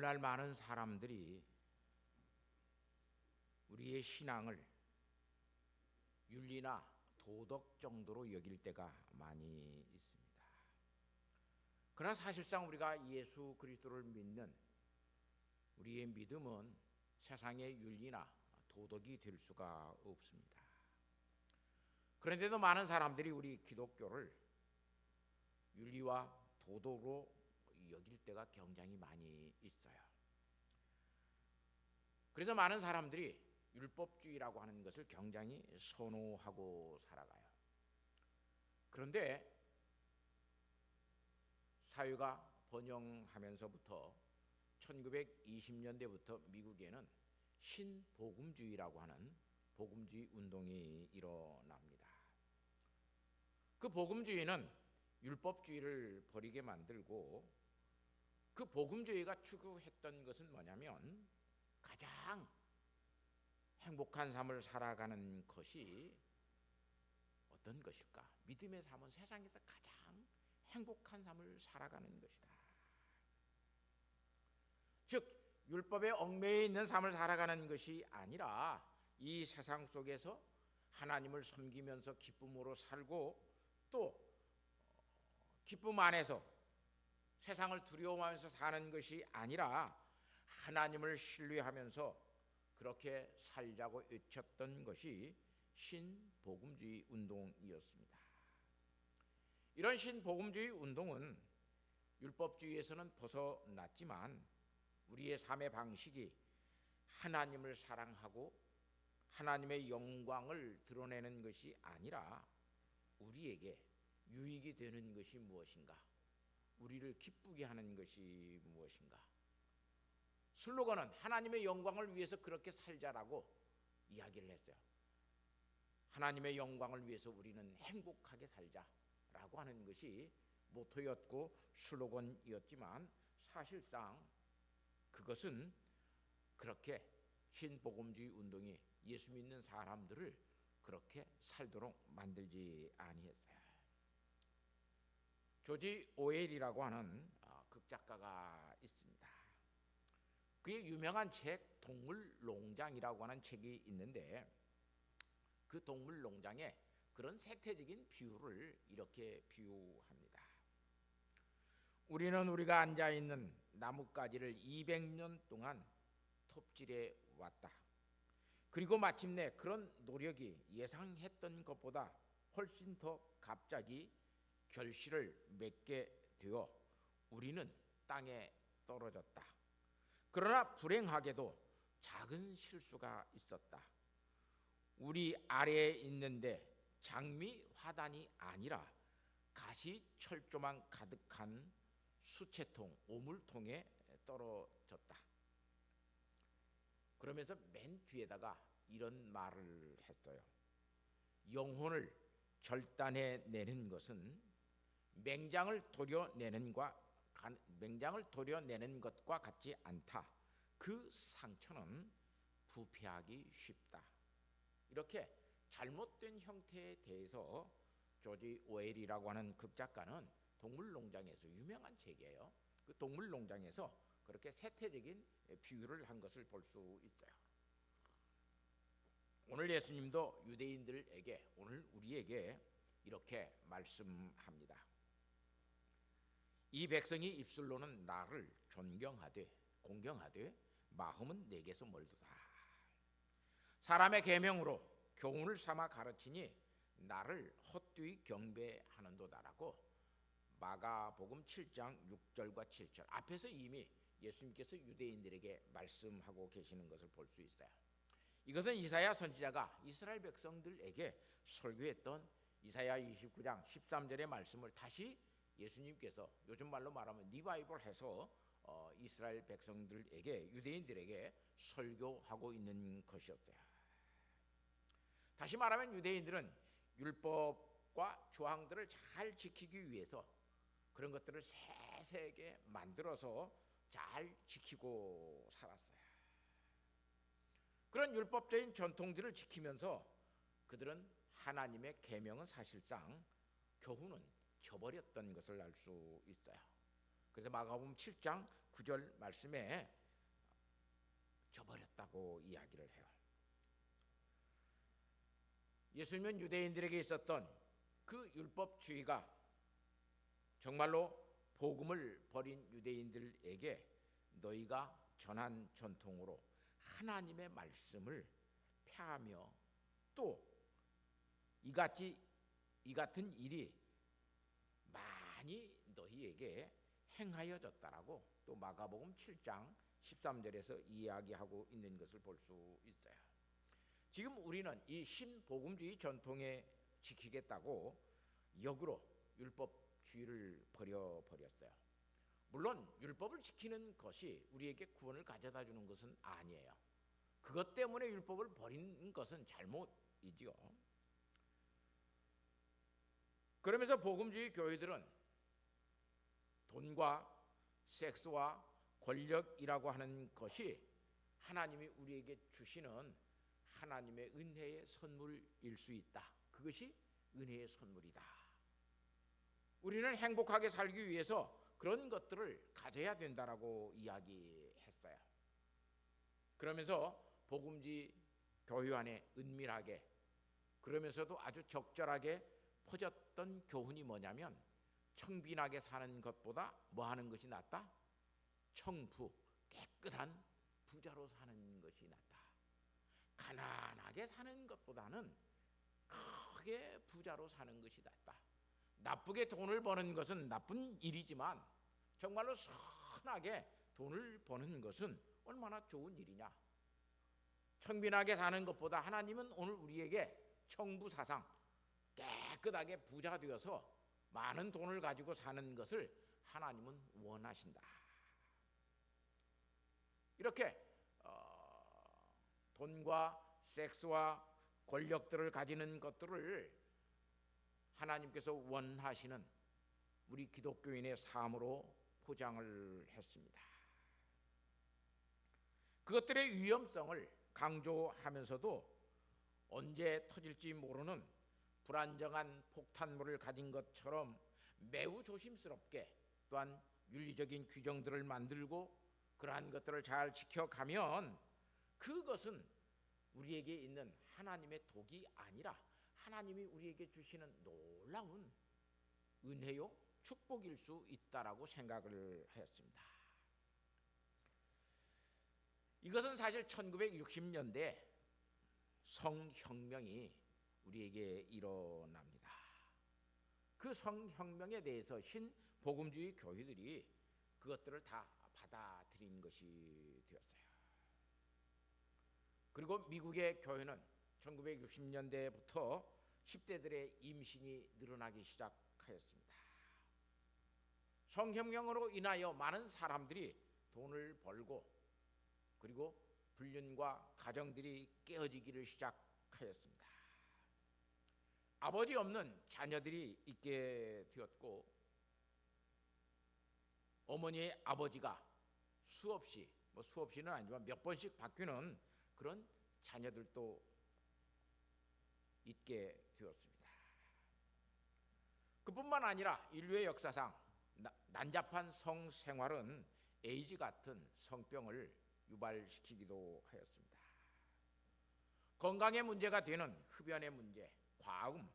오늘날 많은 사람들이 우리의 신앙을 윤리나 도덕 정도로 여길 때가 많이 있습니다. 그러나 사실상 우리가 예수 그리스도를 믿는 우리의 믿음은 세상의 윤리나 도덕이 될 수가 없습니다. 그런데도 많은 사람들이 우리 기독교를 윤리와 도덕으로 여길 때가 굉장히 많이 있어요. 그래서 많은 사람들이 율법주의라고 하는 것을 굉장히 선호하고 살아가요. 그런데 사회가 번영하면서부터 1920년대부터 미국에는 신복음주의라고 하는 복음주의 운동이 일어납니다. 그 복음주의는 율법주의를 버리게 만들고 그 복음주의가 추구했던 것은 뭐냐면 가장 행복한 삶을 살아가는 것이 어떤 것일까? 믿음의 삶은 세상에서 가장 행복한 삶을 살아가는 것이다. 즉 율법에 얽매여 있는 삶을 살아가는 것이 아니라 이 세상 속에서 하나님을 섬기면서 기쁨으로 살고 또 기쁨 안에서 세상을 두려워하면서 사는 것이 아니라 하나님을 신뢰하면서 그렇게 살자고 외쳤던 것이 신복음주의 운동이었습니다. 이런 신복음주의 운동은 율법주의에서는 벗어났지만 우리의 삶의 방식이 하나님을 사랑하고 하나님의 영광을 드러내는 것이 아니라 우리에게 유익이 되는 것이 무엇인가? 우리를 기쁘게 하는 것이 무엇인가? 슬로건은 하나님의 영광을 위해서 그렇게 살자라고 이야기를 했어요. 하나님의 영광을 위해서 우리는 행복하게 살자라고 하는 것이 모토였고 슬로건이었지만 사실상 그것은 그렇게 신복음주의 운동이 예수 믿는 사람들을 그렇게 살도록 만들지 아니했어요. 조지 오웰이라고 하는 극작가가 있습니다. 그의 유명한 책 동물농장이라고 하는 책이 있는데 그 동물농장에 그런 세태적인 비유를 이렇게 비유합니다. 우리는 우리가 앉아있는 나뭇가지를 200년 동안 톱질해 왔다. 그리고 마침내 그런 노력이 예상했던 것보다 훨씬 더 갑자기 결실을 맺게 되어 우리는 땅에 떨어졌다. 그러나 불행하게도 작은 실수가 있었다. 우리 아래에 있는데 장미 화단이 아니라 가시 철조망 가득한 수채통, 오물통에 떨어졌다. 그러면서 맨 뒤에다가 이런 말을 했어요. 영혼을 절단해내는 것은 맹장을 도려내는 것과 같지 않다. 그 상처는 부패하기 쉽다. 이렇게 잘못된 형태에 대해서 조지 오웰이라고 하는 극작가는 동물농장에서 유명한 책이에요. 그 동물농장에서 그렇게 세태적인 비유를 한 것을 볼 수 있어요. 오늘 예수님도 유대인들에게 오늘 우리에게 이렇게 말씀합니다. 이 백성이 입술로는 나를 존경하되 공경하되 마음은 내게서 멀도다. 사람의 계명으로 교훈을 삼아 가르치니 나를 헛되이 경배하는도다라고 마가복음 7장 6절과 7절 앞에서 이미 예수님께서 유대인들에게 말씀하고 계시는 것을 볼 수 있어요. 이것은 이사야 선지자가 이스라엘 백성들에게 설교했던 이사야 29장 13절의 말씀을 다시 예수님께서 요즘 말로 말하면 리바이벌해서 이스라엘 백성들에게 유대인들에게 설교하고 있는 것이었어요. 다시 말하면 유대인들은 율법과 조항들을 잘 지키기 위해서 그런 것들을 세세하게 만들어서 잘 지키고 살았어요. 그런 율법적인 전통들을 지키면서 그들은 하나님의 계명은 사실상 교훈은 저버렸던 것을 알 수 있어요. 그래서 마가복음 7장 9절 말씀에 저버렸다고 이야기를 해요. 예수님은 유대인들에게 있었던 그 율법주의가 정말로 복음을 버린 유대인들에게 너희가 전한 전통으로 하나님의 말씀을 폐하며 또 이 같은 일이 많이 너희에게 행하여졌다라고 또 마가복음 7장 13절에서 이야기하고 있는 것을 볼 수 있어요. 지금 우리는 이 신복음주의 전통에 지키겠다고 역으로 율법주의를 버렸어요. 물론 율법을 지키는 것이 우리에게 구원을 가져다 주는 것은 아니에요. 그것 때문에 율법을 버리는 것은 잘못이지요. 그러면서 복음주의 교회들은 돈과 섹스와 권력이라고 하는 것이 하나님이 우리에게 주시는 하나님의 은혜의 선물일 수 있다. 그것이 은혜의 선물이다. 우리는 행복하게 살기 위해서 그런 것들을 가져야 된다라고 이야기했어요. 그러면서 복음주의 교회 안에 은밀하게 그러면서도 아주 적절하게 퍼졌던 교훈이 뭐냐면 청빈하게 사는 것보다 뭐 하는 것이 낫다? 청부, 깨끗한 부자로 사는 것이 낫다. 가난하게 사는 것보다는 크게 부자로 사는 것이 낫다. 나쁘게 돈을 버는 것은 나쁜 일이지만 정말로 선하게 돈을 버는 것은 얼마나 좋은 일이냐. 청빈하게 사는 것보다 하나님은 오늘 우리에게 청부사상 깨끗하게 부자 되어서 많은 돈을 가지고 사는 것을 하나님은 원하신다. 이렇게 돈과 섹스와 권력들을 가지는 것들을 하나님께서 원하시는 우리 기독교인의 삶으로 포장을 했습니다. 그것들의 위험성을 강조하면서도 언제 터질지 모르는 불안정한 폭탄물을 가진 것처럼 매우 조심스럽게 또한 윤리적인 규정들을 만들고 그러한 것들을 잘 지켜가면 그것은 우리에게 있는 하나님의 독이 아니라 하나님이 우리에게 주시는 놀라운 은혜요 축복일 수 있다라고 생각을 했습니다. 이것은 사실 1960년대 성혁명이 우리에게 일어납니다. 그 성혁명에 대해서 신복음주의 교회들이 그것들을 다 받아들인 것이 되었어요. 그리고 미국의 교회는 1960년대부터 10대들의 임신이 늘어나기 시작하였습니다. 성혁명으로 인하여 많은 사람들이 돈을 벌고 그리고 불륜과 가정들이 깨어지기를 시작하였습니다. 아버지 없는 자녀들이 있게 되었고 어머니의 아버지가 수없이는 아니지만 몇 번씩 바뀌는 그런 자녀들도 있게 되었습니다. 그뿐만 아니라 인류의 역사상 난잡한 성생활은 에이즈 같은 성병을 유발시키기도 하였습니다. 건강에 문제가 되는 흡연의 문제, 과음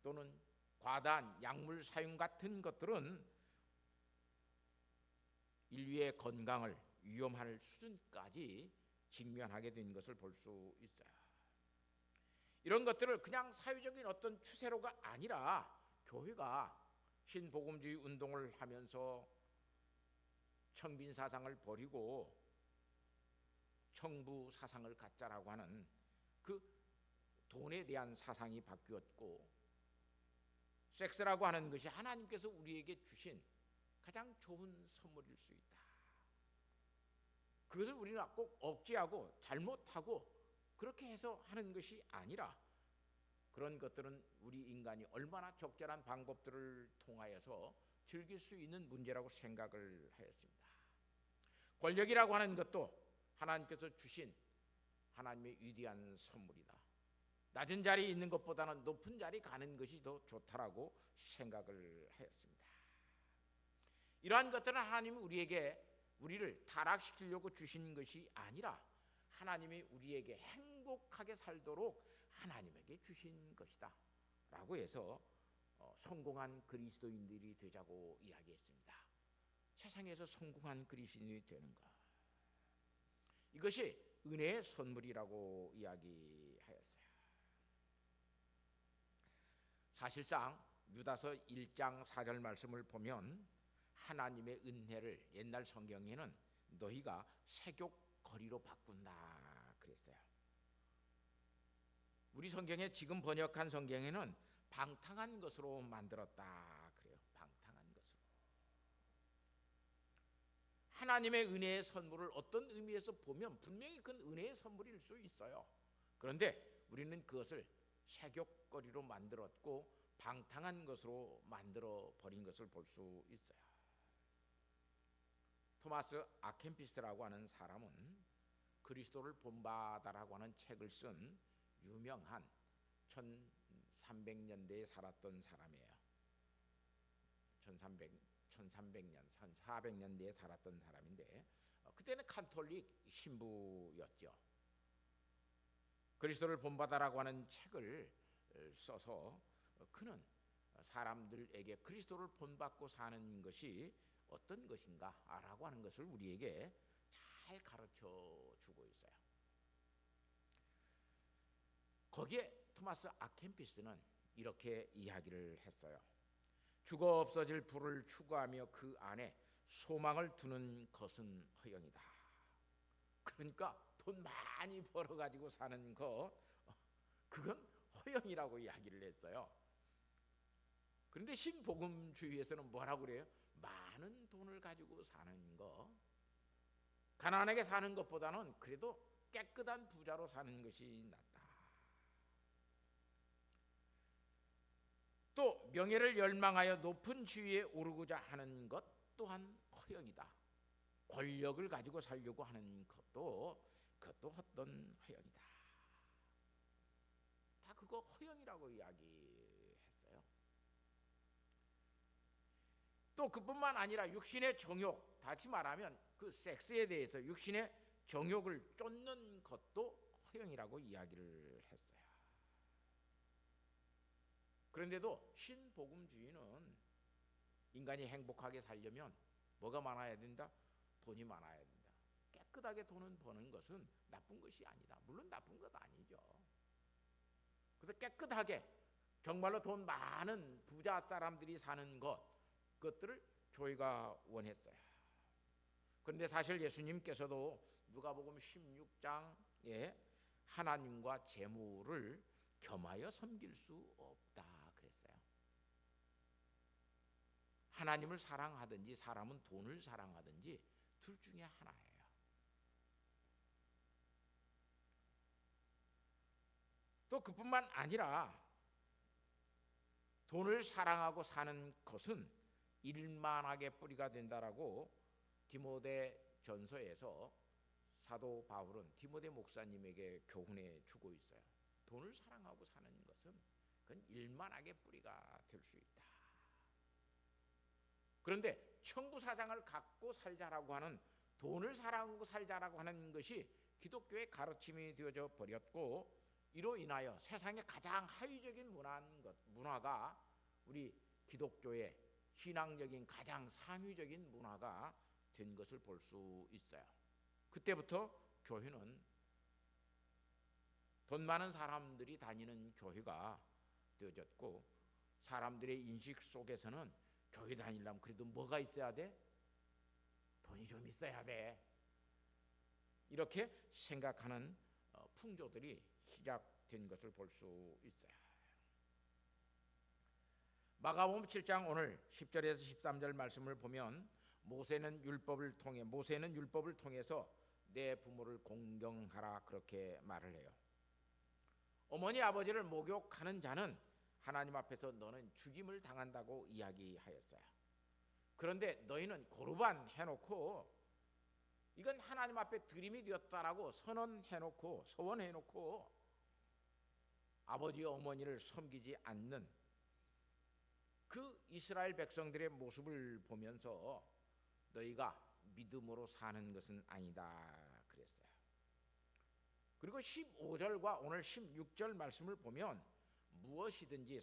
또는 과다한 약물 사용 같은 것들은 인류의 건강을 위험할 수준까지 직면하게 된 것을 볼 수 있어요. 이런 것들을 그냥 사회적인 어떤 추세로가 아니라 교회가 신복음주의 운동을 하면서 청빈 사상을 버리고 청부 사상을 갖자라고 하는 그 돈에 대한 사상이 바뀌었고 섹스라고 하는 것이 하나님께서 우리에게 주신 가장 좋은 선물일 수 있다. 그것을 우리는 꼭 억제하고 잘못하고 그렇게 해서 하는 것이 아니라 그런 것들은 우리 인간이 얼마나 적절한 방법들을 통하여서 즐길 수 있는 문제라고 생각을 하였습니다. 권력이라고 하는 것도 하나님께서 주신 하나님의 위대한 선물이다. 낮은 자리에 있는 것보다는 높은 자리에 가는 것이 더 좋다라고 생각을 하였습니다. 이러한 것들은 하나님이 우리를 타락시키려고 주신 것이 아니라 하나님이 우리에게 행복하게 살도록 하나님에게 주신 것이다 라고 해서 성공한 그리스도인들이 되자고 이야기했습니다. 세상에서 성공한 그리스도인이 되는 것, 이것이 은혜의 선물이라고 이야기하였어요. 사실상 유다서 1장 4절 말씀을 보면 하나님의 은혜를 옛날 성경에는 너희가 세욕거리로 바꾼다 그랬어요. 우리 성경에 지금 번역한 성경에는 방탕한 것으로 만들었다 그래요. 방탕한 것으로. 하나님의 은혜의 선물을 어떤 의미에서 보면 분명히 그건 은혜의 선물일 수 있어요. 그런데 우리는 그것을 세욕거리로 만들었고 방탕한 것으로 만들어 버린 것을 볼 수 있어요. 토마스 아켄피스라고 하는 사람은 그리스도를 본받아라고 하는 책을 쓴 유명한 1300년대에 살았던 사람이에요. 1300년, 1400년대에 살았던 사람인데 그때는 카톨릭 신부였죠. 그리스도를 본받아라고 하는 책을 써서 그는 사람들에게 그리스도를 본받고 사는 것이 어떤 것인가 라고 하는 것을 우리에게 잘 가르쳐 주고 있어요. 거기에 토마스 아켄피스는 이렇게 이야기를 했어요. 죽어 없어질 부를 추구하며 그 안에 소망을 두는 것은 허영이다. 그러니까 돈 많이 벌어가지고 사는 거, 그건 허영이라고 이야기를 했어요. 그런데 신복음주의에서는 뭐라고 그래요? 많은 돈을 가지고 사는 거, 가난하게 사는 것보다는 그래도 깨끗한 부자로 사는 것이 낫다. 또 명예를 열망하여 높은 지위에 오르고자 하는 것 또한 허영이다. 권력을 가지고 살려고 하는 그것도 헛된 허영이다. 다 그거 허영이라고 이야기했어요. 또 그뿐만 아니라 육신의 정욕, 다시 말하면 그 섹스에 대해서 육신의 정욕을 쫓는 것도 허영이라고 이야기를 했어요. 그런데도 신복음주의는 인간이 행복하게 살려면 뭐가 많아야 된다? 돈이 많아야 된다. 깨끗하게 돈을 버는 것은 나쁜 것이 아니다. 물론 나쁜 것 아니죠. 그래서 깨끗하게 정말로 돈 많은 부자 사람들이 사는 그것들을 교회가 원했어요. 그런데 사실 예수님께서도 누가복음 16장에 하나님과 재물을 겸하여 섬길 수 없다 그랬어요. 하나님을 사랑하든지 사람은 돈을 사랑하든지 둘 중에 하나예요. 또 그뿐만 아니라 돈을 사랑하고 사는 것은 일만하게 뿌리가 된다라고 디모데전서에서 사도 바울은 디모데 목사님에게 교훈해 주고 있어요. 돈을 사랑하고 사는 것은 그건 일만하게 뿌리가 될 수 있다. 그런데 천부 사상을 갖고 살자라고 하는, 돈을 사랑하고 살자라고 하는 것이 기독교의 가르침이 되어져 버렸고, 이로 인하여 세상의 가장 하위적인 문화가 우리 기독교의 신앙적인 가장 상위적인 문화가 된 것을 볼 수 있어요. 그때부터 교회는 돈 많은 사람들이 다니는 교회가 되어졌고, 사람들의 인식 속에서는 교회 다니려면 그래도 뭐가 있어야 돼? 돈이 좀 있어야 돼. 이렇게 생각하는 풍조들이 시작된 것을 볼 수 있어요. 마가복음 7장 오늘 10절에서 13절 말씀을 보면 모세는 율법을 통해서 내 부모를 공경하라 그렇게 말을 해요. 어머니 아버지를 모욕하는 자는 하나님 앞에서 너는 죽임을 당한다고 이야기하였어요. 그런데 너희는 고르반 해놓고 이건 하나님 앞에 드림이 되었다라고 서원해놓고 아버지 어머니를 섬기지 않는 그 이스라엘 백성들의 모습을 보면서 너희가 믿음으로 사는 것은 아니다 그랬어요. 그리고 15절과 오늘 16절 말씀을 보면 무엇이든지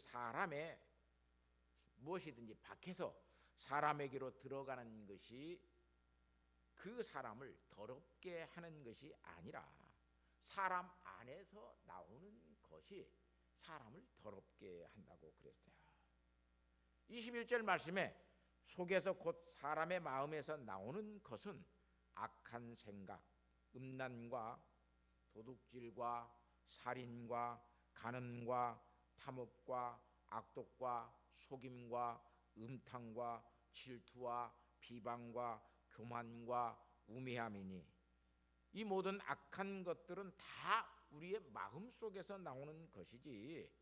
밖에서 사람에게로 들어가는 것이 그 사람을 더럽게 하는 것이 아니라 사람 안에서 나오는 것이 사람을 더럽게 한다고 그랬어요. 21절 말씀에 속에서 곧 사람의 마음에서 나오는 것은 악한 생각, 음란과 도둑질과 살인과 간음과 탐욕과 악독과 속임과 음탕과 질투와 비방과 교만과 우매함이니 이 모든 악한 것들은 다 우리의 마음 속에서 나오는 것이지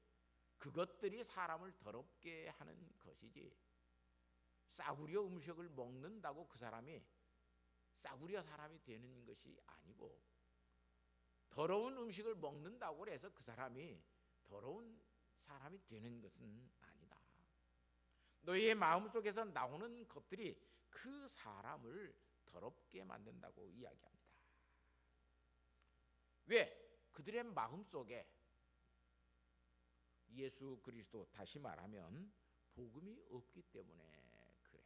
그것들이 사람을 더럽게 하는 것이지 싸구려 음식을 먹는다고 그 사람이 싸구려 사람이 되는 것이 아니고 더러운 음식을 먹는다고 해서 그 사람이 더러운 사람이 되는 것은 아니다. 너희의 마음속에서 나오는 것들이 그 사람을 더럽게 만든다고 이야기합니다. 왜? 그들의 마음속에 예수 그리스도, 다시 말하면 복음이 없기 때문에 그래요.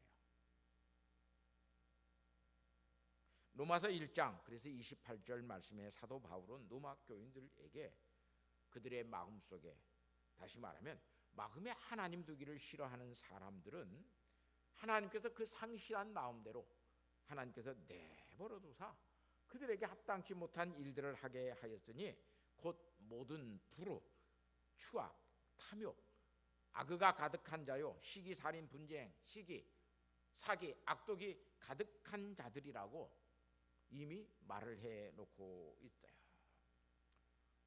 로마서 1장 그래서 28절 말씀에 사도 바울은 로마 교인들에게 그들의 마음속에, 다시 말하면 마음에 하나님 두기를 싫어하는 사람들은 하나님께서 그 상실한 마음대로 하나님께서 내버려 두사 그들에게 합당치 못한 일들을 하게 하였으니 곧 모든 불우, 추악, 탐욕, 악의가 가득한 자요 시기, 살인, 분쟁, 시기, 사기, 악독이 가득한 자들이라고 이미 말을 해놓고 있어요.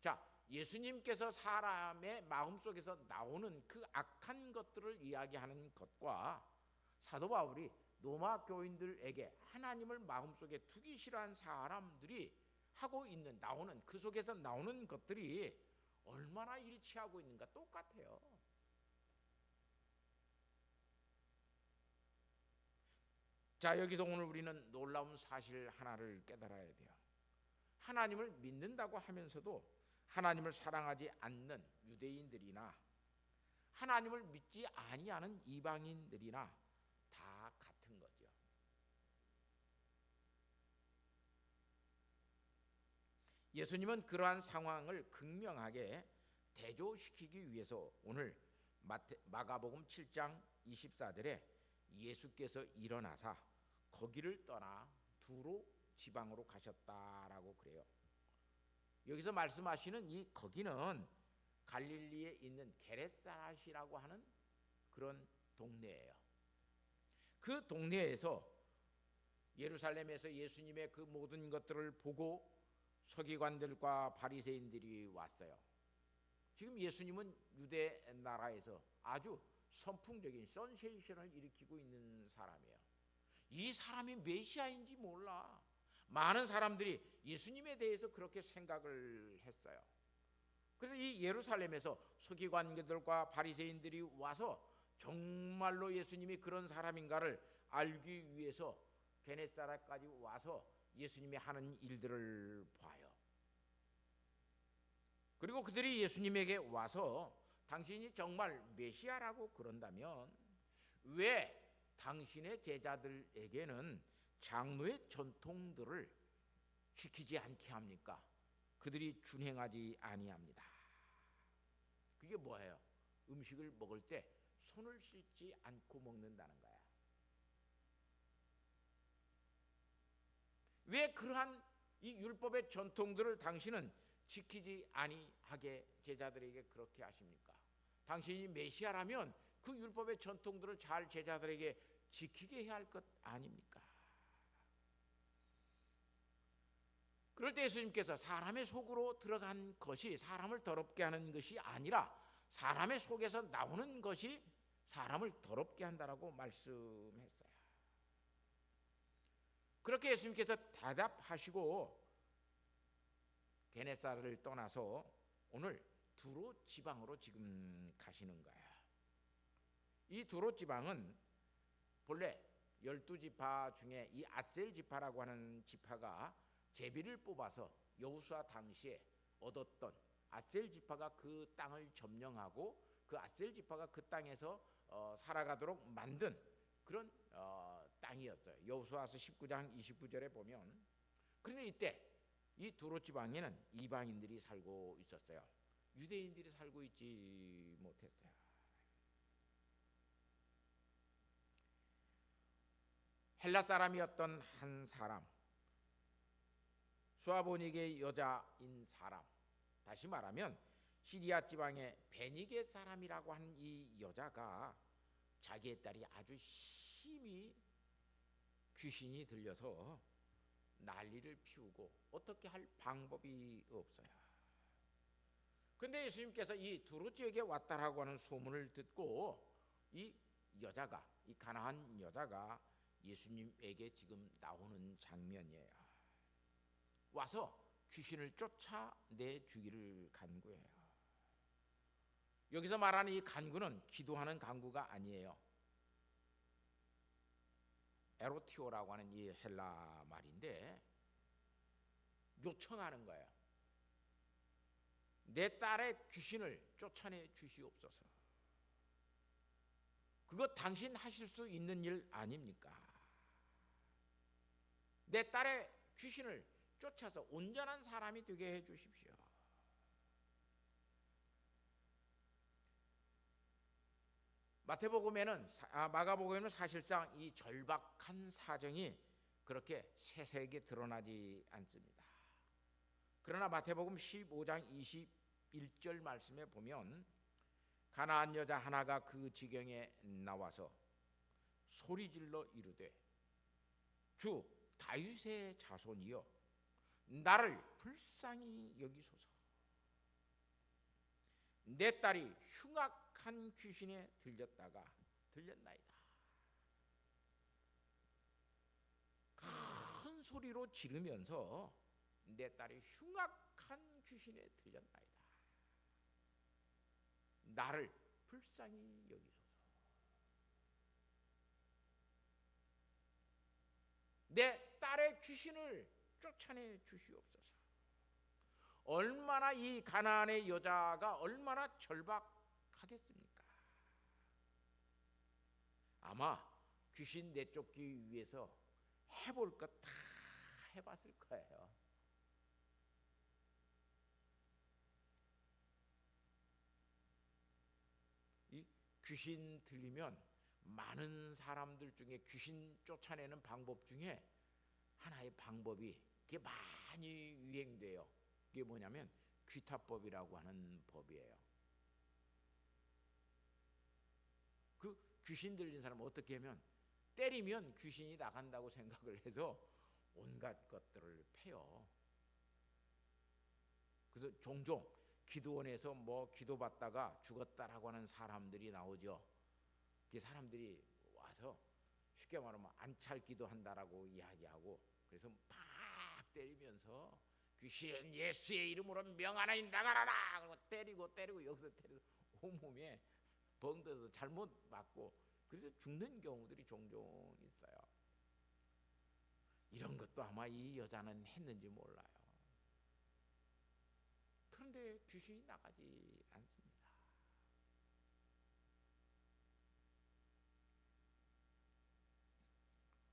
자, 예수님께서 사람의 마음속에서 나오는 그 악한 것들을 이야기하는 것과 사도 바울이 로마 교인들에게 하나님을 마음속에 두기 싫어한 사람들이 하고 있는, 나오는, 그 속에서 나오는 것들이 얼마나 일치하고 있는가 똑같아요. 자, 여기서 오늘 우리는 놀라운 사실 하나를 깨달아야 돼요. 하나님을 믿는다고 하면서도 하나님을 사랑하지 않는 유대인들이나 하나님을 믿지 아니하는 이방인들이나 다 같은 거죠. 예수님은 그러한 상황을 극명하게 대조시키기 위해서 오늘 마가복음 7장 24절에 예수께서 일어나사 거기를 떠나 두로 지방으로 가셨다라고 그래요. 여기서 말씀하시는 이 거기는 갈릴리에 있는 게네사렛이라고 하는 그런 동네예요. 그 동네에서 예루살렘에서 예수님의 그 모든 것들을 보고 서기관들과 바리새인들이 왔어요. 지금 예수님은 유대 나라에서 아주 선풍적인 센세이션을 일으키고 있는 사람이에요. 이 사람이 메시아인지 몰라. 많은 사람들이 예수님에 대해서 그렇게 생각을 했어요. 그래서 이 예루살렘에서 서기관들과 바리새인들이 와서 정말로 예수님이 그런 사람인가를 알기 위해서 게네사렛까지 와서 예수님이 하는 일들을 봐요. 그리고 그들이 예수님에게 와서 당신이 정말 메시아라고 그런다면 왜 당신의 제자들에게는 장로의 전통들을 지키지 않게 합니까? 그들이 준행하지 아니합니다. 그게 뭐예요? 음식을 먹을 때 손을 씻지 않고 먹는다는 거야. 왜 그러한 이 율법의 전통들을 당신은 지키지 아니하게 제자들에게 그렇게 하십니까? 당신이 메시아라면 그 율법의 전통들을 잘 제자들에게 지키게 해야 할 것 아닙니까? 그럴 때 예수님께서 사람의 속으로 들어간 것이 사람을 더럽게 하는 것이 아니라 사람의 속에서 나오는 것이 사람을 더럽게 한다라고 말씀했어요. 그렇게 예수님께서 대답하시고 게네사렛을 떠나서 오늘 두로 지방으로 지금 가시는 거야. 이 두로 지방은 본래 12지파 중에 이 아셀 지파라고 하는 지파가 제비를 뽑아서 여호수아 당시에 얻었던, 아셀 지파가 그 땅을 점령하고 그 아셀 지파가 그 땅에서 살아가도록 만든 그런 땅이었어요. 여호수아서 19장 29절에 보면. 그런데 이때 이 두로 지방에는 이방인들이 살고 있었어요. 유대인들이 살고 있지 못했어요. 헬라 사람이었던 한 사람, 수아보닉의 여자인 사람, 다시 말하면 시리아 지방의 베니게 사람이라고 하는 이 여자가 자기의 딸이 아주 심히 귀신이 들려서 난리를 피우고 어떻게 할 방법이 없어요. 그런데 예수님께서 이 두로 지역에 왔다라고 하는 소문을 듣고 이 여자가, 이 가나안 여자가 예수님에게 지금 나오는 장면이에요. 와서 귀신을 쫓아내 주기를 간구해요. 여기서 말하는 이 간구는 기도하는 간구가 아니에요. 에로티오라고 하는 이 헬라 말인데 요청하는 거예요. 내 딸의 귀신을 쫓아내 주시옵소서. 그거 당신 하실 수 있는 일 아닙니까? 내 딸의 귀신을 쫓아서 온전한 사람이 되게 해 주십시오. 마가복음에는 사실상 이 절박한 사정이 그렇게 세세하게 드러나지 않습니다. 그러나 마태복음 15장 21절 말씀에 보면 가나안 여자 하나가 그 지경에 나와서 소리질러 이르되 주 다윗의 자손이여 나를 불쌍히 여기소서. 내 딸이 흉악한 귀신에 들렸나이다. 큰 소리로 지르면서 내 딸이 흉악한 귀신에 들렸나이다. 나를 불쌍히 여기소서. 내 딸의 귀신을 쫓아내 주시옵소서. 얼마나 이 가나안의 여자가 얼마나 절박하겠습니까? 아마 귀신 내쫓기 위해서 해볼 것 다 해봤을 거예요. 이 귀신 들리면 많은 사람들 중에 귀신 쫓아내는 방법 중에 하나의 방법이 그게 많이 유행돼요. 그게 뭐냐면 귀타법이라고 하는 법이에요. 그 귀신 들린 사람은 어떻게 하면 때리면 귀신이 나간다고 생각을 해서 온갖 것들을 패요. 그래서 종종 기도원에서 뭐 기도받다가 죽었다라고 하는 사람들이 나오죠. 그 사람들이 와서 쉽게 말하면 안찰기도 한다라고 이야기하고, 그래서 팍 때리면서 귀신 예수의 이름으로 명하나니 나가라라 그러고 때리고 여기서 때리고 온몸에 벙들어서 잘못 맞고 그래서 죽는 경우들이 종종 있어요. 이런 것도 아마 이 여자는 했는지 몰라요. 그런데 귀신이 나가지 않습니다.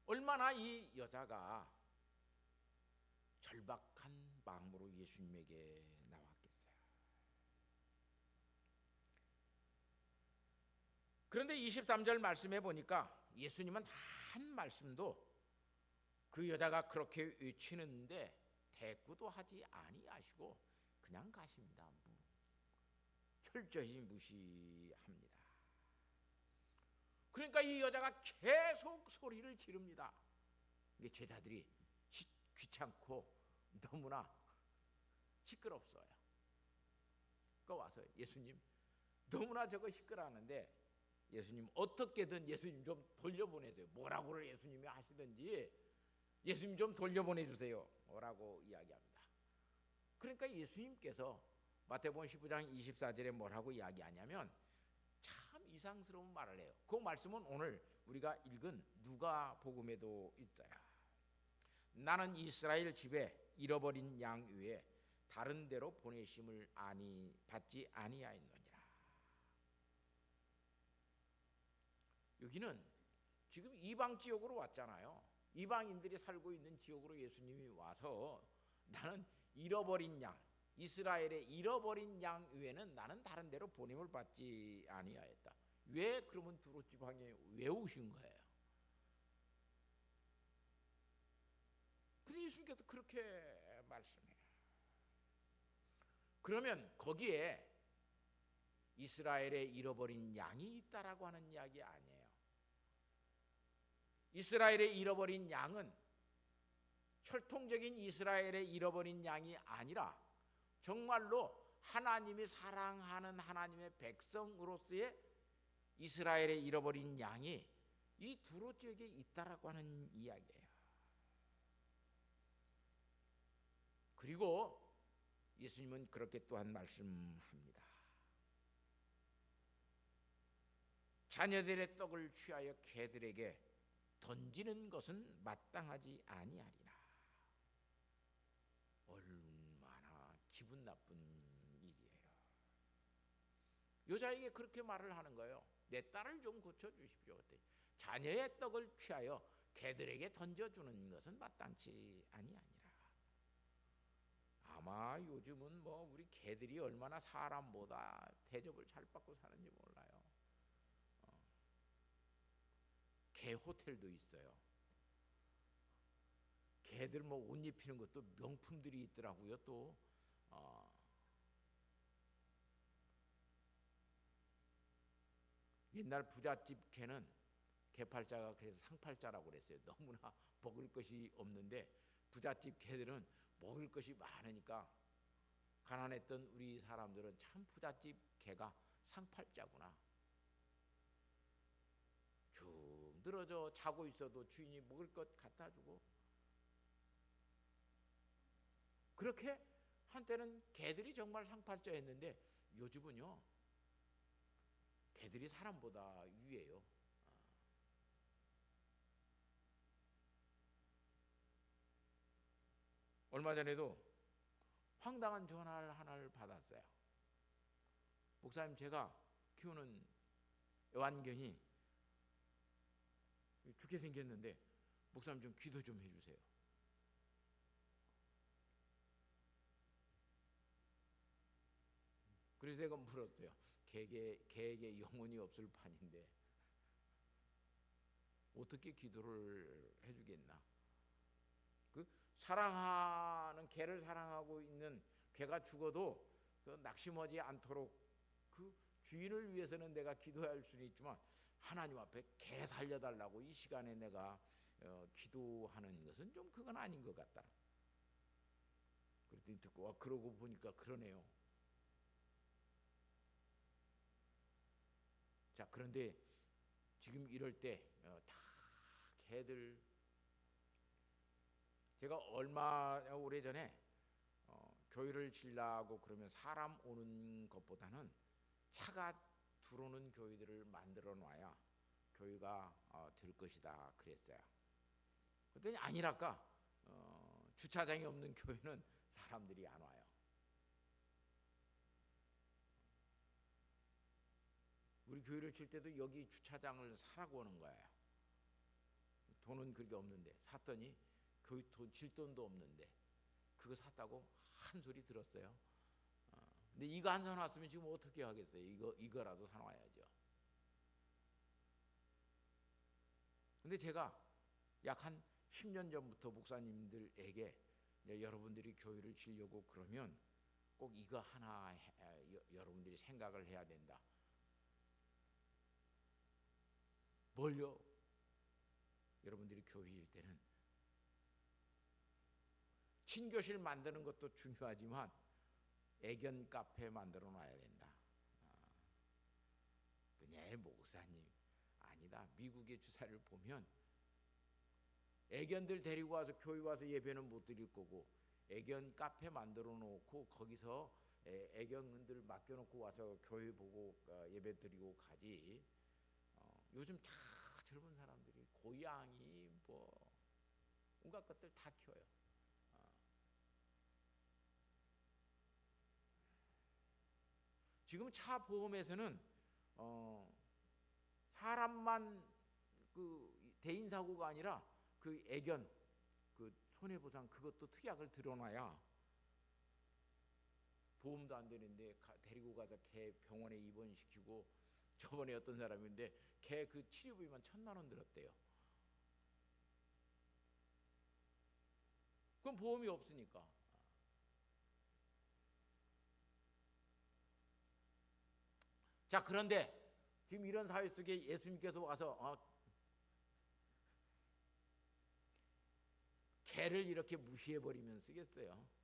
얼마나 이 여자가 절박한 마음으로 예수님에게 나왔겠어요. 그런데 23절 말씀해 보니까 예수님은 한 말씀도 그 여자가 그렇게 외치는데 대꾸도 하지 아니하시고 그냥 가십니다. 철저히 무시합니다. 그러니까 이 여자가 계속 소리를 지릅니다. 제자들이 귀찮고 너무나 시끄럽어요. 그 와서 예수님 너무나 저거 시끄러워하는데 예수님 어떻게든 예수님 좀 돌려보내세요. 뭐라고를 예수님이 하시든지 예수님 좀 돌려보내주세요 라고 이야기합니다. 그러니까 예수님께서 마태복음 19장 24절에 뭐라고 이야기하냐면 참 이 이상스러운 말을 해요. 그 말씀은 오늘 우리가 읽은 누가복음에도 있어요. 나는 이스라엘 집에 잃어버린 양 위에 다른 데로 보내심을 받지 아니하였느니라. 여기는 지금 이방 지역으로 왔잖아요. 이방인들이 살고 있는 지역으로 예수님이 와서 나는 잃어버린 양, 이스라엘의 잃어버린 양 외에는 나는 다른 데로 보냄을 받지 아니하였다. 왜 그러면 두로 지방에 왜 오신 거예요? 근데 예수님께서 그렇게 말씀해요. 그러면 거기에 이스라엘의 잃어버린 양이 있다라고 하는 이야기 아니에요. 이스라엘의 잃어버린 양은 혈통적인 이스라엘의 잃어버린 양이 아니라 정말로 하나님이 사랑하는 하나님의 백성으로서의 이스라엘의 잃어버린 양이 이 두로 지역에 있다라고 하는 이야기예요. 그리고 예수님은 그렇게 또한 말씀합니다. 자녀들의 떡을 취하여 개들에게 던지는 것은 마땅하지 아니하리라. 얼마나 기분 나쁜 일이에요. 여자에게 그렇게 말을 하는 거예요. 내 딸을 좀 고쳐주십시오. 자녀의 떡을 취하여 개들에게 던져주는 것은 마땅치 아니하니라. 아마 요즘은 뭐 우리 개들이 얼마나 사람보다 대접을 잘 받고 사는지 몰라요. 개 호텔도 있어요. 개들 뭐 옷 입히는 것도 명품들이 있더라고요. 또 옛날 부잣집 개는 개팔자가 그래서 상팔자라고 그랬어요. 너무나 먹을 것이 없는데 부잣집 개들은 먹을 것이 많으니까 가난했던 우리 사람들은 참 부잣집 개가 상팔자구나. 쭉 늘어져 자고 있어도 주인이 먹을 것 갖다 주고, 그렇게 한때는 개들이 정말 상팔자였는데 요즘은요 개들이 사람보다 위에요. 얼마 전에도 황당한 전화를 하나를 받았어요. 목사님, 제가 키우는 애완견이 죽게 생겼는데 목사님 좀 기도 좀 해주세요. 그래서 내가 물었어요. 개에게 영혼이 없을 판인데 어떻게 기도를 해주겠나? 그 사랑하는 개를 사랑하고 있는 개가 죽어도 그 낙심하지 않도록 그 주인을 위해서는 내가 기도할 수는 있지만 하나님 앞에 개 살려달라고 이 시간에 내가 기도하는 것은 좀 그건 아닌 것 같다. 그랬더니 듣고 그러고 보니까 그러네요. 자, 그런데 지금 이럴 때 다 개들, 제가 얼마 오래전에 교회를 지려고 그러면 사람 오는 것보다는 차가 들어오는 교회들을 만들어 놔야 교회가 될 것이다 그랬어요. 그랬더니 아니랄까 주차장이 없는 교회는 사람들이 안 와요. 우리 교회를 칠 때도 여기 주차장을 사라고 오는 거예요. 돈은 그렇게 없는데 샀더니 교회 질 돈도 없는데 그거 샀다고 한 소리 들었어요. 근데 이거 안 사놨으면 지금 어떻게 하겠어요? 이거라도 사놔야죠. 근데 제가 약 한 10년 전부터 목사님들에게 여러분들이 교회를 지려고 그러면 꼭 이거 하나 여러분들이 생각을 해야 된다. 뭘요? 여러분들이 교회일 때는 친교실 만드는 것도 중요하지만 애견 카페 만들어 놔야 된다. 네, 목사님, 아니다. 미국의 주사를 보면 애견들 데리고 와서 교회 와서 예배는 못 드릴 거고 애견 카페 만들어 놓고 거기서 애견들 맡겨놓고 와서 교회 보고 예배 드리고 가지. 요즘 다 젊은 사람들이 고양이 뭐 온갖 것들 다 키워요. 지금 차 보험에서는 사람만 그 대인 사고가 아니라 그 애견 그 손해보상 그것도 특약을 들어놔야 보험도 안 되는데 데리고 가서 개 병원에 입원시키고 저번에 어떤 사람인데 개 그 치료비만 1,000만 원 들었대요. 그럼 보험이 없으니까. 자, 그런데 지금 이런 사회 속에 예수님께서 와서 개를 이렇게 무시해버리면 쓰겠어요?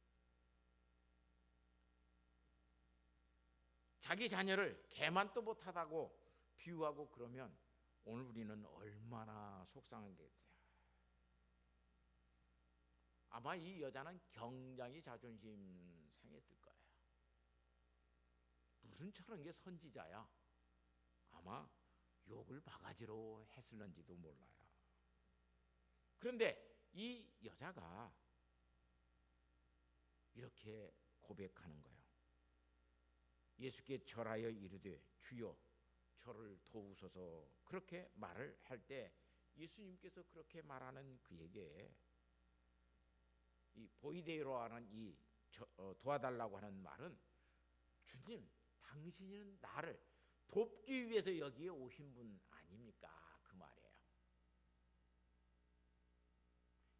자기 자녀를 개만 또 못하다고 비유하고 그러면 오늘 우리는 얼마나 속상하겠어요. 아마 이 여자는 굉장히 자존심 상했을 거예요. 무슨 저런 게 선지자야. 아마 욕을 바가지로 했을런지도 몰라요. 그런데 이 여자가 이렇게 고백하는 거예요. 예수께 절하여 이르되 주여 저를 도우소서. 그렇게 말을 할 때 예수님께서 그렇게 말하는 그에게 이 보이데이로 하는 이 도와달라고 하는 말은 주님 당신은 나를 돕기 위해서 여기에 오신 분 아닙니까? 그 말이에요.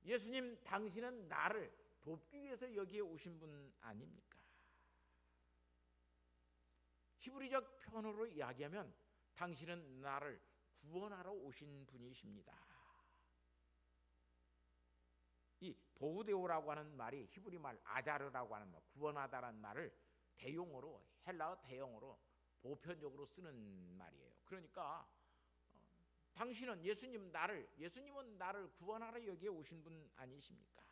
예수님 당신은 나를 돕기 위해서 여기에 오신 분 아닙니까? 히브리적 표현으로 이야기하면 당신은 나를 구원하러 오신 분이십니다. 이 보우데오라고 하는 말이 히브리 말 아자르라고 하는 말, 구원하다라는 말을 대용어로 헬라어 대용어로 보편적으로 쓰는 말이에요. 그러니까 당신은 예수님은 나를 구원하러 여기에 오신 분 아니십니까?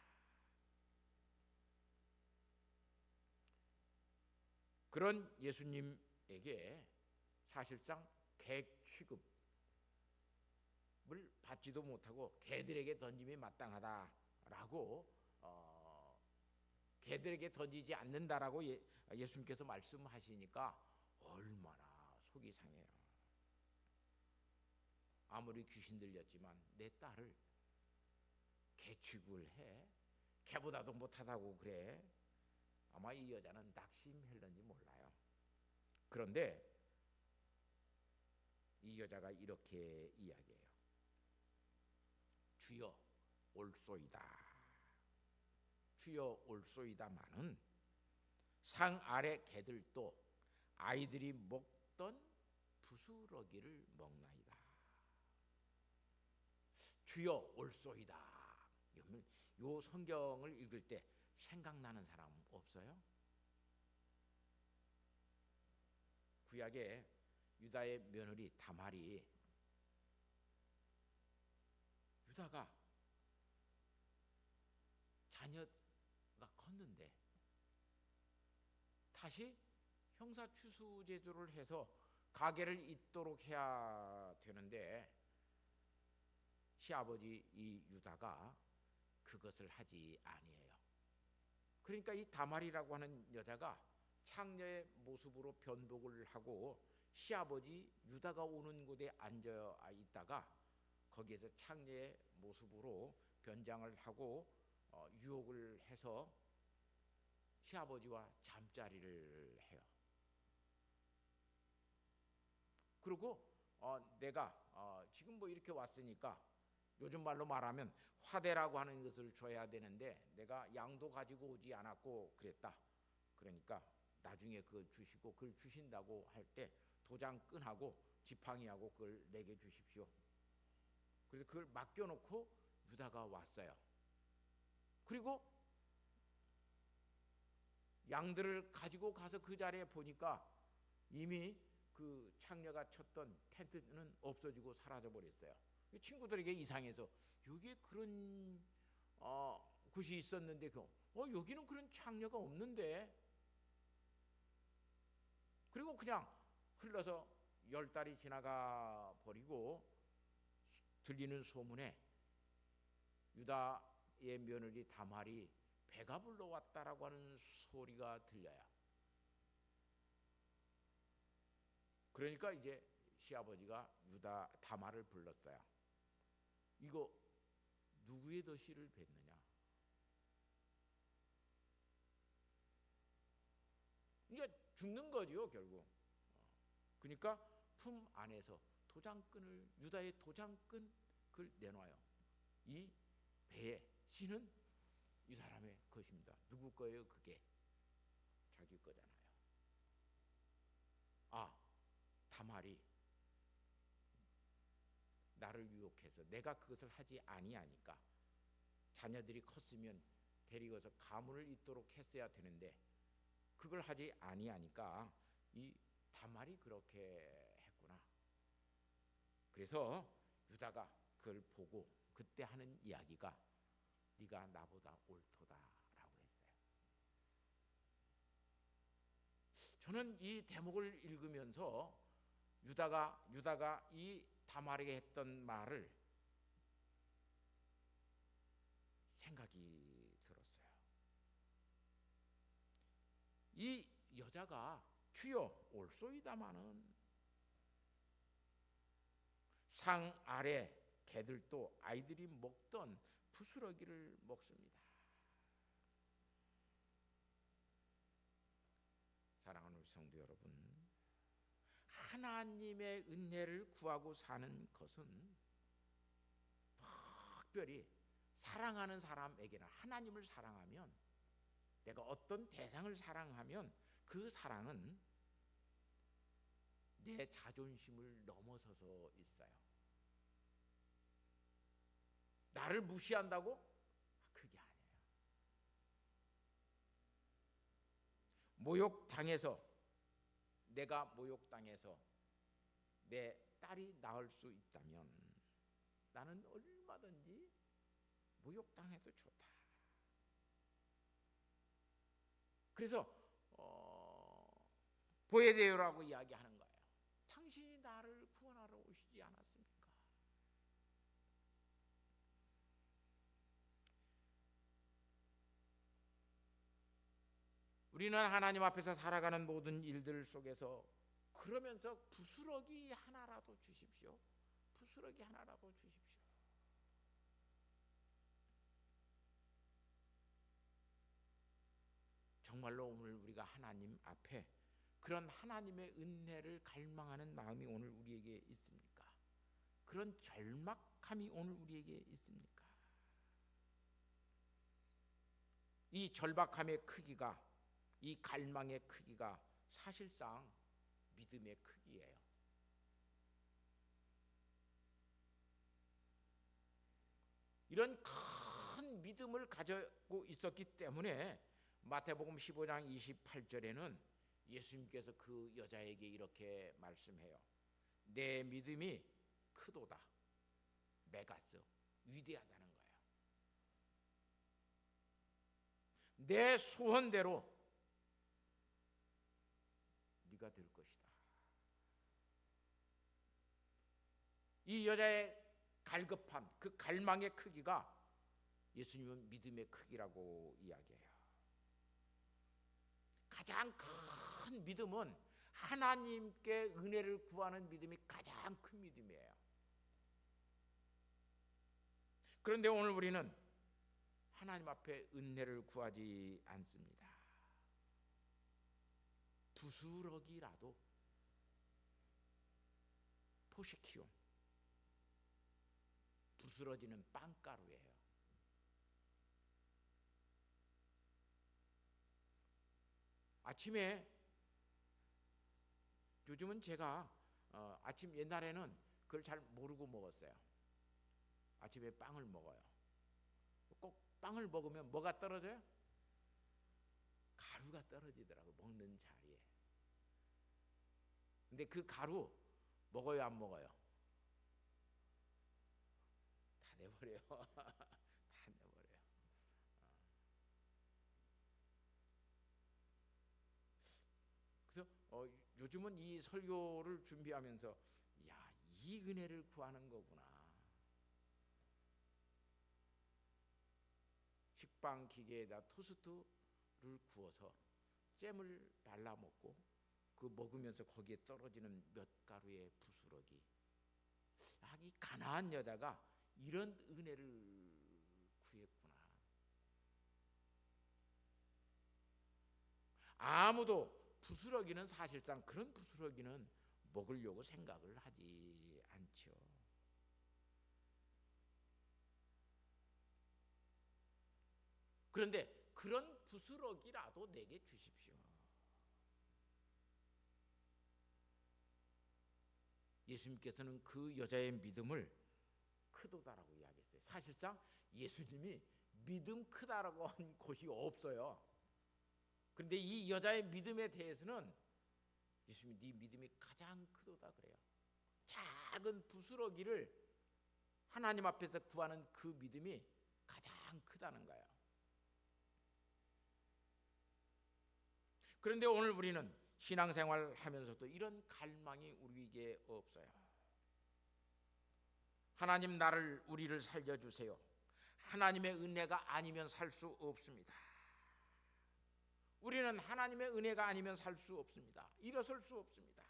그런 예수님에게 사실상 개 취급을 받지도 못하고 개들에게 던짐이 마땅하다라고 개들에게 던지지 않는다라고 예수님께서 말씀하시니까 얼마나 속이 상해요. 아무리 귀신 들렸지만 내 딸을 개 취급을 해? 개보다도 못하다고 그래? 아마 이 여자는 낙심했는지 몰라요. 그런데 이 여자가 이렇게 이야기해요. 주여 올소이다. 주여 올소이다마는 상 아래 개들도 아이들이 먹던 부스러기를 먹나이다. 주여 올소이다. 요 성경을 읽을 때 생각나는 사람 없어요? 구약에 유다의 며느리 다말이 유다가 자녀가 컸는데 다시 형사 추수 제도를 해서 가게를 잇도록 해야 되는데 시아버지 이 유다가 그것을 하지 아니해요. 그러니까 이 다말이라고 하는 여자가 창녀의 모습으로 변복을 하고 시아버지 유다가 오는 곳에 앉아 있다가 거기에서 창녀의 모습으로 변장을 하고 유혹을 해서 시아버지와 잠자리를 해요. 그리고 내가 지금 뭐 이렇게 왔으니까 요즘 말로 말하면 화대라고 하는 것을 줘야 되는데 내가 양도 가지고 오지 않았고 그랬다. 그러니까 나중에 그걸 주시고 그걸 주신다고 할 때 도장끈하고 지팡이하고 그걸 내게 주십시오. 그래서 그걸 맡겨놓고 유다가 왔어요. 그리고 양들을 가지고 가서 그 자리에 보니까 이미 그 창녀가 쳤던 텐트는 없어지고 사라져 버렸어요. 친구들에게 이상해서 여기에 그런 곳이 있었는데 여기는 그런 창녀가 없는데 그리고 그냥 흘러서 10달이 지나가 버리고 들리는 소문에 유다의 며느리 다말이 배가 불러왔다라고 하는 소리가 들려요. 그러니까 이제 시아버지가 유다 다말을 불렀어요. 이거 누구의 덫을 뱉느냐? 이제 죽는 거죠 결국. 그러니까 품 안에서 도장끈을, 유다의 도장끈 그걸 내놔요. 이 배의 신은 이 사람의 것입니다. 누구 거예요? 그게 자기 거잖아요. 아, 다말이 나를 유혹해서 내가 그것을 하지 아니하니까 자녀들이 컸으면 데리고서 가문을 잇도록 했어야 되는데 그걸 하지 아니하니까 이 다말이 그렇게 했구나. 그래서 유다가 그걸 보고 그때 하는 이야기가 네가 나보다 옳도다라고 했어요. 저는 이 대목을 읽으면서 유다가 이 다말에게 했던 말을 생각이 들었어요. 이 여자가 주여 옳소이다마는 상 아래 개들도 아이들이 먹던 부스러기를 먹습니다. 사랑하는 우리 성도 여러분, 하나님의 은혜를 구하고 사는 것은 특별히 사랑하는 사람에게는, 하나님을 사랑하면, 내가 어떤 대상을 사랑하면 그 사랑은 내 자존심을 넘어서서 있어요. 나를 무시한다고? 그게 아니에요. 내가 모욕당해서 내 딸이 낳을 수 있다면 나는 얼마든지 모욕당해도 좋다. 그래서 보헤데오라고 이야기하는 거예요. 당신이 나를 구원하러 오시지 않았습니까? 우리는 하나님 앞에서 살아가는 모든 일들 속에서 그러면서 부스러기 하나라도 주십시오. 부스러기 하나라도 주십시오. 정말로 오늘 우리가 하나님 앞에 그런 하나님의 은혜를 갈망하는 마음이 오늘 우리에게 있습니까? 그런 절박함이 오늘 우리에게 있습니까? 이 절박함의 크기가, 이 갈망의 크기가 사실상 믿음의 크기예요. 이런 큰 믿음을 가지고 있었기 때문에 마태복음 15장 28절에는 예수님께서 그 여자에게 이렇게 말씀해요. 내 믿음이 크도다. 메가스, 위대하다는 거예요. 내 소원대로 네가 될 것이다. 이 여자의 갈급함, 그 갈망의 크기가 예수님은 믿음의 크기라고 이야기해요. 가장 큰 믿음은 하나님께 은혜를 구하는 믿음이 가장 큰 믿음이에요. 그런데 오늘 우리는 하나님 앞에 은혜를 구하지 않습니다. 부스러기라도, 포시키움, 부스러지는 빵가루예요. 아침에, 요즘은 제가 아침, 옛날에는 그걸 잘 모르고 먹었어요. 아침에 빵을 먹어요. 꼭 빵을 먹으면 뭐가 떨어져요? 가루가 떨어지더라고, 먹는 자리에. 근데 그 가루 먹어요, 안 먹어요? 다 내버려요. 다 내버려요. 그래서 요즘은 이 설교를 준비하면서 야, 이 은혜를 구하는 거구나. 식빵 기계에다 토스트를 구워서 잼을 발라 먹고 그 먹으면서 거기에 떨어지는 몇 가루의 부스러기. 아, 이 가난한 여자가 이런 은혜를 구했구나. 아무도 부스러기는 사실상 그런 부스러기는 먹으려고 생각을 하지 않죠. 그런데 그런 부스러기라도 내게 주십시오. 예수님께서는 그 여자의 믿음을 크도다라고 이야기했어요. 사실상 예수님이 믿음 크다라고 한 곳이 없어요. 그런데 이 여자의 믿음에 대해서는 예수님이 네 믿음이 가장 크도다 그래요. 작은 부스러기를 하나님 앞에서 구하는 그 믿음이 가장 크다는 거예요. 그런데 오늘 우리는 신앙생활 하면서도 이런 갈망이 우리에게 없어요. 하나님 나를 우리를 살려주세요. 하나님의 은혜가 아니면 살 수 없습니다. 우리는 하나님의 은혜가 아니면 살 수 없습니다. 일어설 수 없습니다.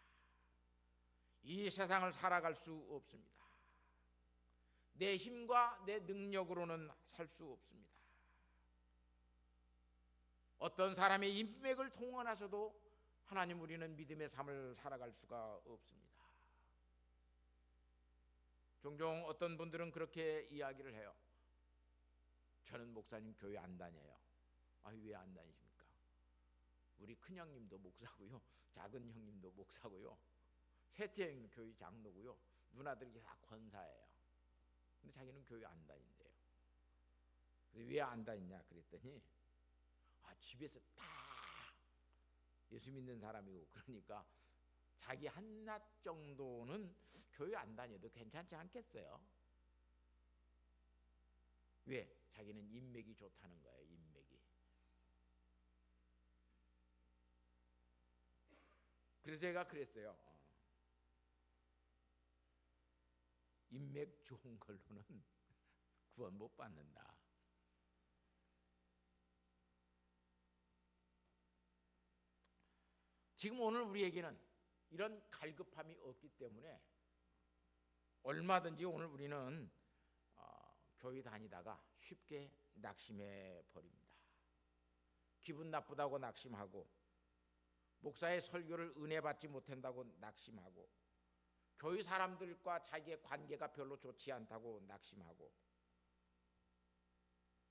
이 세상을 살아갈 수 없습니다. 내 힘과 내 능력으로는 살 수 없습니다. 어떤 사람의 인맥을 동원하셔도 하나님 우리는 믿음의 삶을 살아갈 수가 없습니다. 종종 어떤 분들은 그렇게 이야기를 해요. 저는 목사님 교회 안 다녀요. 왜 안 다니십니까? 우리 큰 형님도 목사고요, 작은 형님도 목사고요, 셋째 형님 교회 장로고요, 누나들이 다 권사예요. 근데 자기는 교회 안 다닌대요. 그래서 왜 안 다니냐 그랬더니 집에서 다 예수 믿는 사람이고 그러니까 자기 한낱 정도는 교회 안 다녀도 괜찮지 않겠어요? 왜? 자기는 인맥이 좋다는 거예요. 인맥이. 그래서 제가 그랬어요. 인맥 좋은 걸로는 구원 못 받는다. 지금 오늘 우리에게는 이런 갈급함이 없기 때문에 얼마든지 오늘 우리는 교회 다니다가 쉽게 낙심해 버립니다. 기분 나쁘다고 낙심하고, 목사의 설교를 은혜 받지 못한다고 낙심하고, 교회 사람들과 자기의 관계가 별로 좋지 않다고 낙심하고,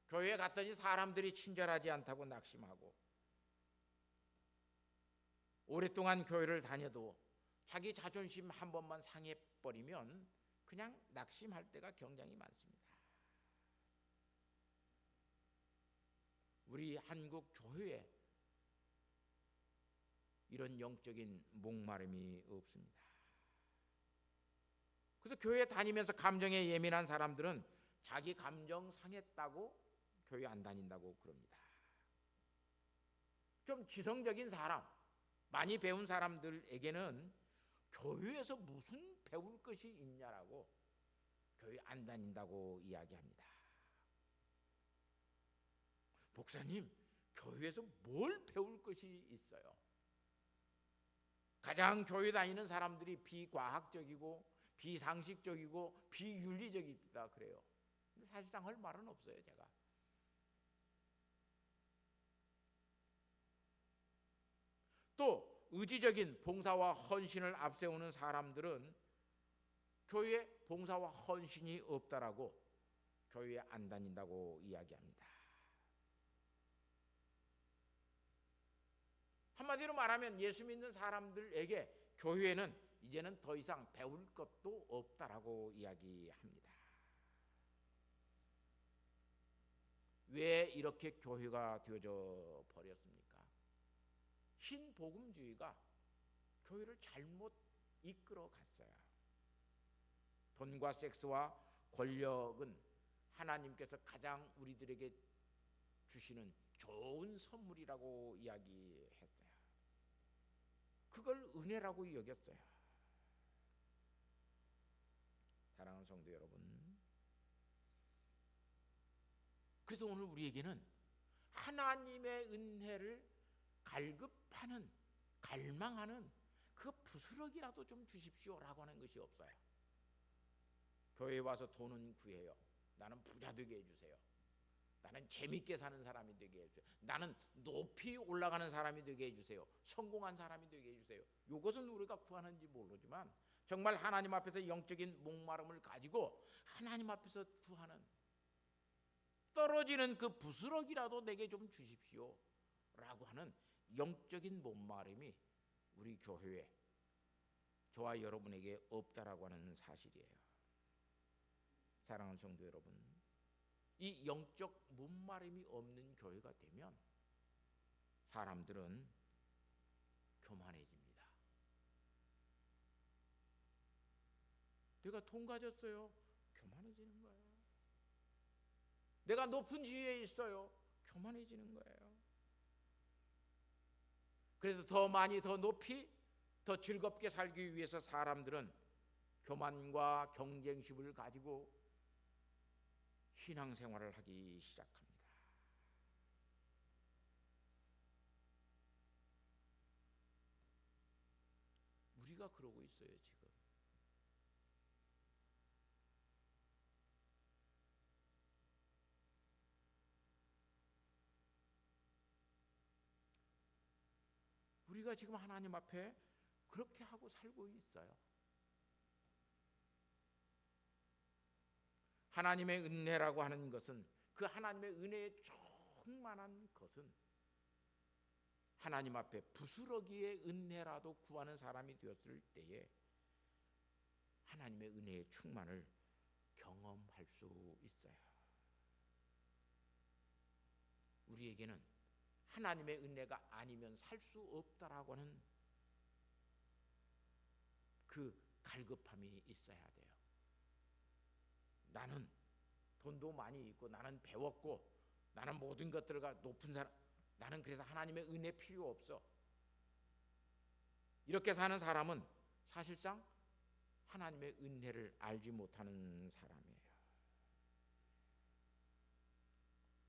교회에 갔더니 사람들이 친절하지 않다고 낙심하고, 오랫동안 교회를 다녀도 자기 자존심 한 번만 상해버리면 그냥 낙심할 때가 굉장히 많습니다. 우리 한국 교회에 이런 영적인 목마름이 없습니다. 그래서 교회 다니면서 감정에 예민한 사람들은 자기 감정 상했다고 교회 안 다닌다고 그럽니다. 좀 지성적인 사람, 많이 배운 사람들에게는 교회에서 무슨 배울 것이 있냐라고 교회 안 다닌다고 이야기합니다. 목사님, 교회에서 뭘 배울 것이 있어요? 가장 교회 다니는 사람들이 비과학적이고 비상식적이고 비윤리적이다 그래요. 근데 사실상 할 말은 없어요. 제가 또 의지적인 봉사와 헌신을 앞세우는 사람들은 교회에 봉사와 헌신이 없다라고 교회에 안 다닌다고 이야기합니다. 한마디로 말하면 예수 믿는 사람들에게 교회는 이제는 더 이상 배울 것도 없다라고 이야기합니다. 왜 이렇게 교회가 되어져 버렸습니까? 신복음주의가 교회를 잘못 이끌어 갔어요. 돈과 섹스와 권력은 하나님께서 가장 우리들에게 주시는 좋은 선물이라고 이야기했어요. 그걸 은혜라고 여겼어요. 사랑하는 성도 여러분, 그래서 오늘 우리에게는 하나님의 은혜를 갈급하는, 갈망하는 그 부스러기라도 좀 주십시오라고 하는 것이 없어요. 교회에 와서 돈은 구해요. 나는 부자 되게 해주세요. 나는 재밌게 사는 사람이 되게 해주세요. 나는 높이 올라가는 사람이 되게 해주세요. 성공한 사람이 되게 해주세요. 이것은 우리가 구하는지 모르지만 정말 하나님 앞에서 영적인 목마름을 가지고 하나님 앞에서 구하는, 떨어지는 그 부스러기라도 내게 좀 주십시오 라고 하는 영적인 목마름이 우리 교회에, 저와 여러분에게 없다라고 하는 사실이에요. 사랑하는 성도 여러분, 이 영적 목마름이 없는 교회가 되면 사람들은 교만해집니다. 내가 돈 가졌어요. 교만해지는 거예요. 내가 높은 지위에 있어요. 교만해지는 거예요. 그래서 더 많이, 더 높이, 더 즐겁게 살기 위해서 사람들은 교만과 경쟁심을 가지고 신앙생활을 하기 시작합니다. 우리가 그러고 있어요, 지금. 우리가 지금 하나님 앞에 그렇게 하고 살고 있어요. 하나님의 은혜라고 하는 것은, 그 하나님의 은혜에 충만한 것은 하나님 앞에 부스러기의 은혜라도 구하는 사람이 되었을 때에 하나님의 은혜의 충만을 경험할 수 있어요. 우리에게는 하나님의 은혜가 아니면 살 수 없다라고 하는 그 갈급함이 있어야 돼요. 나는 돈도 많이 있고, 나는 배웠고, 나는 모든 것들과 높은 사람, 나는 그래서 하나님의 은혜 필요 없어. 이렇게 사는 사람은 사실상 하나님의 은혜를 알지 못하는 사람이에요.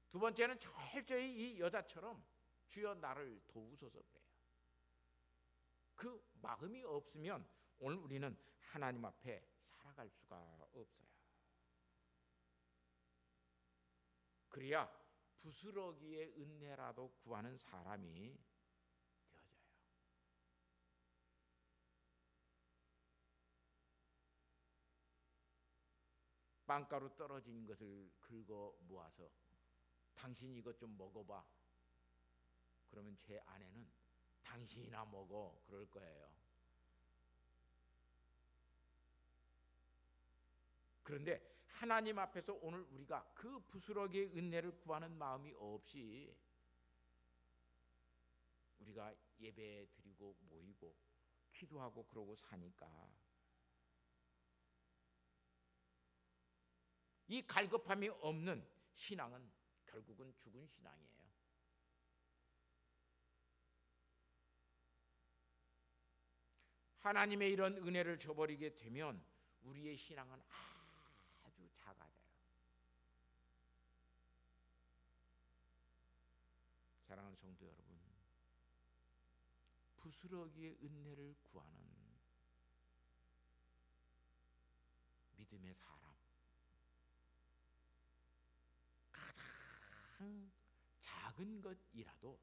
두 번째는 철저히 이 여자처럼 주여 나를 도우소서 그래요. 그 마음이 없으면 오늘 우리는 하나님 앞에 살아갈 수가 없어요. 그래야 부스러기의 은혜라도 구하는 사람이 되어져요. 빵가루 떨어진 것을 긁어 모아서 당신 이것 좀 먹어봐. 그러면 제 아내는 당신이나 먹어 그럴 거예요. 그런데 하나님 앞에서 오늘 우리가 그 부스러기의 은혜를 구하는 마음이 없이 우리가 예배 드리고 모이고 기도하고 그러고 사니까 이 갈급함이 없는 신앙은 결국은 죽은 신앙이에요. 하나님의 이런 은혜를 저버리게 되면 우리의 신앙은 아주 작아져요. 사랑하는 성도 여러분, 부스러기의 은혜를 구하는 믿음의 사람, 가장 작은 것이라도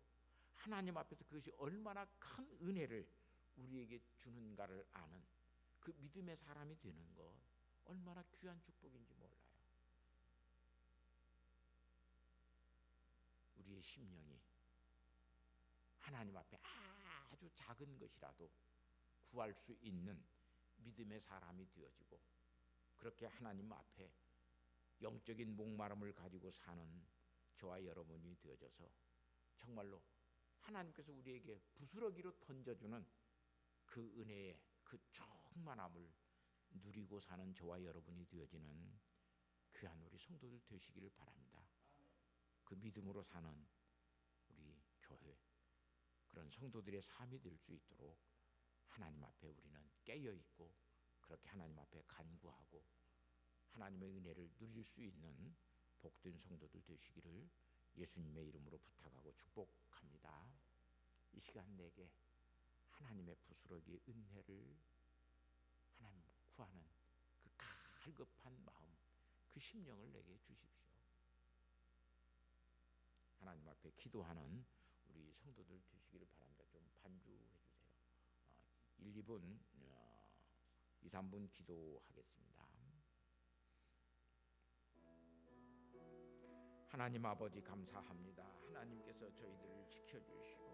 하나님 앞에서 그것이 얼마나 큰 은혜를 우리에게 주는가를 아는 그 믿음의 사람이 되는 것, 얼마나 귀한 축복인지 몰라요. 우리의 심령이 하나님 앞에 아주 작은 것이라도 구할 수 있는 믿음의 사람이 되어지고, 그렇게 하나님 앞에 영적인 목마름을 가지고 사는 저와 여러분이 되어져서 정말로 하나님께서 우리에게 부스러기로 던져주는 그 은혜의 그 충만함을 누리고 사는 저와 여러분이 되어지는 귀한 우리 성도들 되시기를 바랍니다. 그 믿음으로 사는 우리 교회, 그런 성도들의 삶이 될 수 있도록 하나님 앞에 우리는 깨어 있고 그렇게 하나님 앞에 간구하고 하나님의 은혜를 누릴 수 있는 복된 성도들 되시기를 예수님의 이름으로 부탁하고 축복합니다. 이 시간 내게 하나님의 부스러기 은혜를 하나님 구하는 그 갈급한 마음, 그 심령을 내게 주십시오. 하나님 앞에 기도하는 우리 성도들 되시기를 바랍니다. 좀 반주해 주세요. 1, 2분, 2, 3분 기도하겠습니다. 하나님 아버지 감사합니다. 하나님께서 저희들을 지켜주시고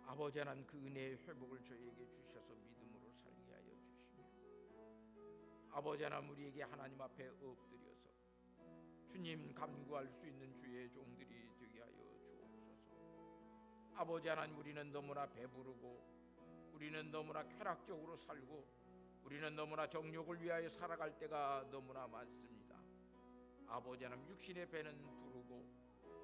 아버지 하나님 그 은혜의 회복을 저희에게 주셔서 믿음으로 살게 하여 주시며 아버지 하나님 우리에게 하나님 앞에 엎드려서 주님 간구할 수 있는 주의 종들이 되게 하여 주옵소서. 아버지 하나님 우리는 너무나 배부르고 우리는 너무나 쾌락적으로 살고 우리는 너무나 정욕을 위하여 살아갈 때가 너무나 많습니다. 아버지 하나님 육신의 배는 부르고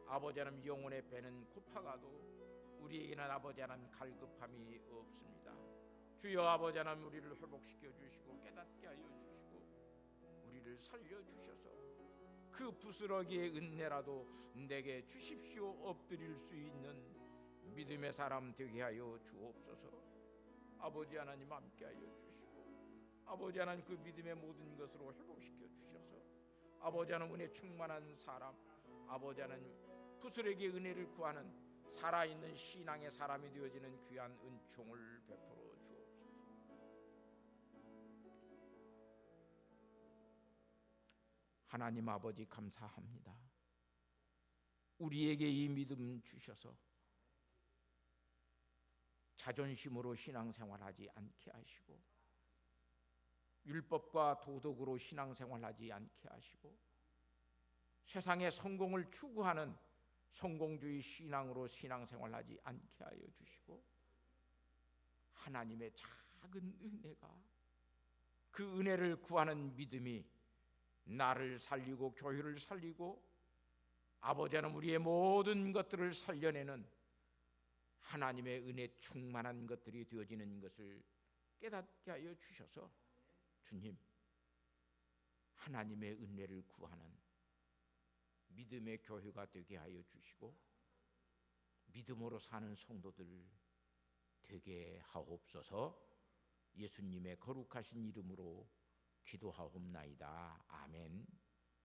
아버지 하나님 영혼의 배는 고파가도 우리에게는 아버지 하나님 갈급함이 없습니다. 주여 아버지 하나님 우리를 회복시켜 주시고 깨닫게 하여 주시고 우리를 살려 주셔서 그 부스러기의 은혜라도 내게 주십시오. 엎드릴 수 있는 믿음의 사람 되게 하여 주옵소서. 아버지 하나님 함께 하여 주시고 아버지 하나님 그 믿음의 모든 것으로 회복시켜 주셔서 아버지 하나님 은혜 충만한 사람, 아버지 하나님 부스러기의 은혜를 구하는 살아있는 신앙의 사람이 되어지는 귀한 은총을 베풀어 주옵소서. 하나님 아버지 감사합니다. 우리에게 이 믿음 주셔서 자존심으로 신앙생활하지 않게 하시고 율법과 도덕으로 신앙생활하지 않게 하시고 세상의 성공을 추구하는 성공주의 신앙으로 신앙생활하지 않게 하여 주시고 하나님의 작은 은혜가 그 은혜를 구하는 믿음이 나를 살리고 교회를 살리고 아버지 하나님 우리의 모든 것들을 살려내는 하나님의 은혜 충만한 것들이 되어지는 것을 깨닫게 하여 주셔서 주님 하나님의 은혜를 구하는 믿음의 교회가 되게 하여 주시고 믿음으로 사는 성도들 되게 하옵소서. 예수님의 거룩하신 이름으로 기도하옵나이다. 아멘.